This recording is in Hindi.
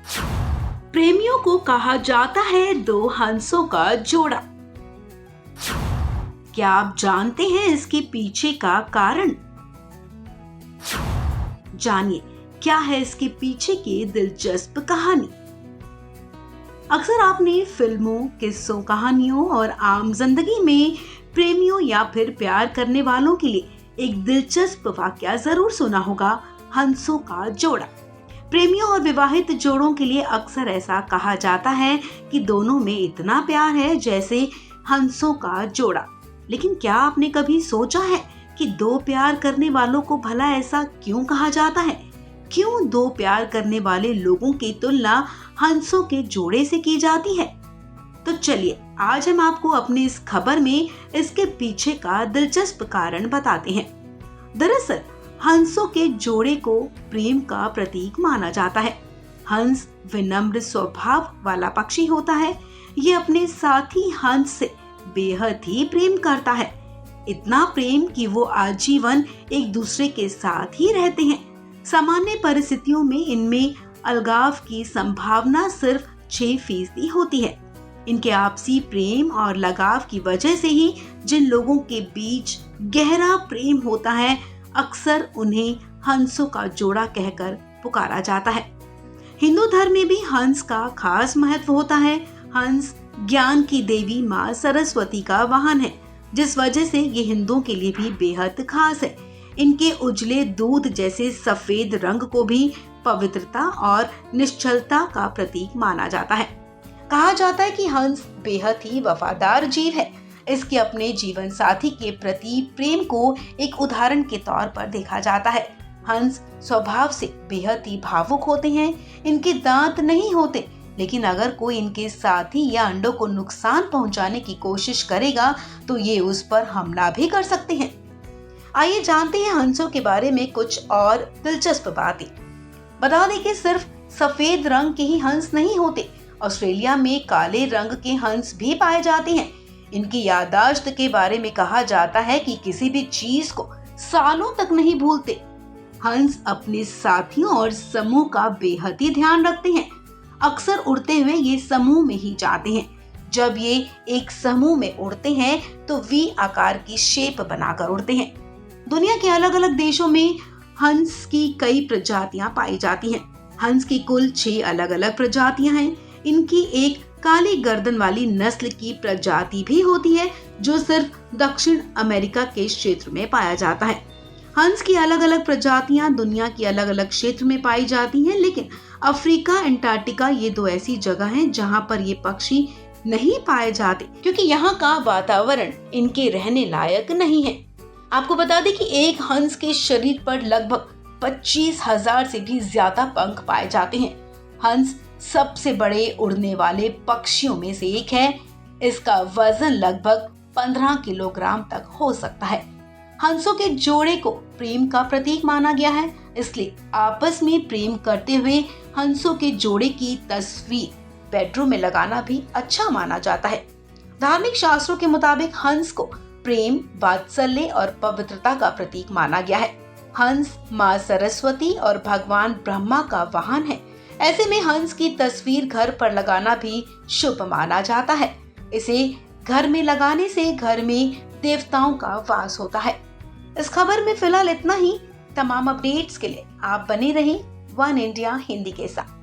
प्रेमियों को कहा जाता है दो हंसों का जोड़ा। क्या आप जानते हैं इसके पीछे का कारण? जानिए क्या है इसके पीछे की दिलचस्प कहानी। अक्सर आपने फिल्मों, किस्सों, कहानियों और आम जिंदगी में प्रेमियों या फिर प्यार करने वालों के लिए एक दिलचस्प वाकया जरूर सुना होगा, हंसों का जोड़ा। प्रेमियों और विवाहित जोड़ों के लिए अक्सर ऐसा कहा जाता है कि दोनों में इतना प्यार है जैसे हंसों का जोड़ा। लेकिन क्या आपने कभी सोचा है कि दो प्यार करने वालों को भला ऐसा क्यों कहा जाता है? क्यों दो प्यार करने वाले लोगों की तुलना हंसों के जोड़े से की जाती है? तो चलिए आज हम आपको अपनी इस खबर में इसके पीछे का दिलचस्प कारण बताते हैं। दरअसल हंसों के जोड़े को प्रेम का प्रतीक माना जाता है। हंस विनम्र स्वभाव वाला पक्षी होता है। ये अपने साथी हंस से बेहद ही प्रेम करता है। इतना प्रेम कि वो आजीवन एक दूसरे के साथ ही रहते हैं। सामान्य परिस्थितियों में इनमें अलगाव की संभावना सिर्फ 6% होती है। इनके आपसी प्रेम और लगाव की वजह से ही जिन लोगों के बीच गहरा प्रेम होता है, अक्सर उन्हें हंसों का जोड़ा कहकर पुकारा जाता है। हिंदू धर्म में भी हंस का खास महत्व होता है। हंस ज्ञान की देवी माँ सरस्वती का वाहन है, जिस वजह से ये हिंदुओं के लिए भी बेहद खास है। इनके उजले दूध जैसे सफेद रंग को भी पवित्रता और निश्चलता का प्रतीक माना जाता है। कहा जाता है कि हंस बेहद ही वफादार जीव है। इसके अपने जीवन साथी के प्रति प्रेम को एक उदाहरण के तौर पर देखा जाता है। हंस स्वभाव से बेहद ही भावुक होते हैं। इनके दांत नहीं होते, लेकिन अगर कोई इनके साथी या अंडों को नुकसान पहुंचाने की कोशिश करेगा तो ये उस पर हमला भी कर सकते हैं। आइए जानते हैं हंसों के बारे में कुछ और दिलचस्प बातें। बता दें कि सिर्फ सफेद रंग के ही हंस नहीं होते। ऑस्ट्रेलिया में काले रंग के हंस भी पाए जाते हैं। इनकी याददाश्त के बारे में कहा जाता है कि किसी भी चीज को सालों तक नहीं भूलते। हंस अपने साथियों और समूह का बेहद ही ध्यान रखते हैं। अक्सर उड़ते हुए ये समूह में ही जाते हैं। जब ये एक समूह में उड़ते हैं तो वी आकार की शेप बनाकर उड़ते हैं। दुनिया के अलग अलग देशों में हंस की कई प्रजातियां पाई जाती हैं। हंस की कुल 6 अलग अलग प्रजातियां हैं। इनकी एक काली गर्दन वाली नस्ल की प्रजाति भी होती है, जो सिर्फ दक्षिण अमेरिका के क्षेत्र में पाया जाता है। हंस की अलग अलग प्रजातियां दुनिया की अलग अलग क्षेत्र में पाई जाती हैं, लेकिन अफ्रीका, अंटार्कटिका ये 2 ऐसी जगह हैं जहां पर ये पक्षी नहीं पाए जाते, क्योंकि यहाँ का वातावरण इनके रहने लायक नहीं है। आपको बता दें कि एक हंस के शरीर पर लगभग 25,000 से भी ज्यादा पंख पाए जाते हैं। हंस सबसे बड़े उड़ने वाले पक्षियों में से एक है। इसका वजन लगभग 15 किलोग्राम तक हो सकता है। हंसों के जोड़े को प्रेम का प्रतीक माना गया है, इसलिए आपस में प्रेम करते हुए हंसों के जोड़े की तस्वीर बेडरूम में लगाना भी अच्छा माना जाता है। धार्मिक शास्त्रों के मुताबिक हंस को प्रेम, वात्सल्य और पवित्रता का प्रतीक माना गया है। हंस माँ सरस्वती और भगवान ब्रह्मा का वाहन है। ऐसे में हंस की तस्वीर घर पर लगाना भी शुभ माना जाता है। इसे घर में लगाने से घर में देवताओं का वास होता है। इस खबर में फिलहाल इतना ही। तमाम अपडेट्स के लिए आप बने रहें वन इंडिया हिंदी के साथ।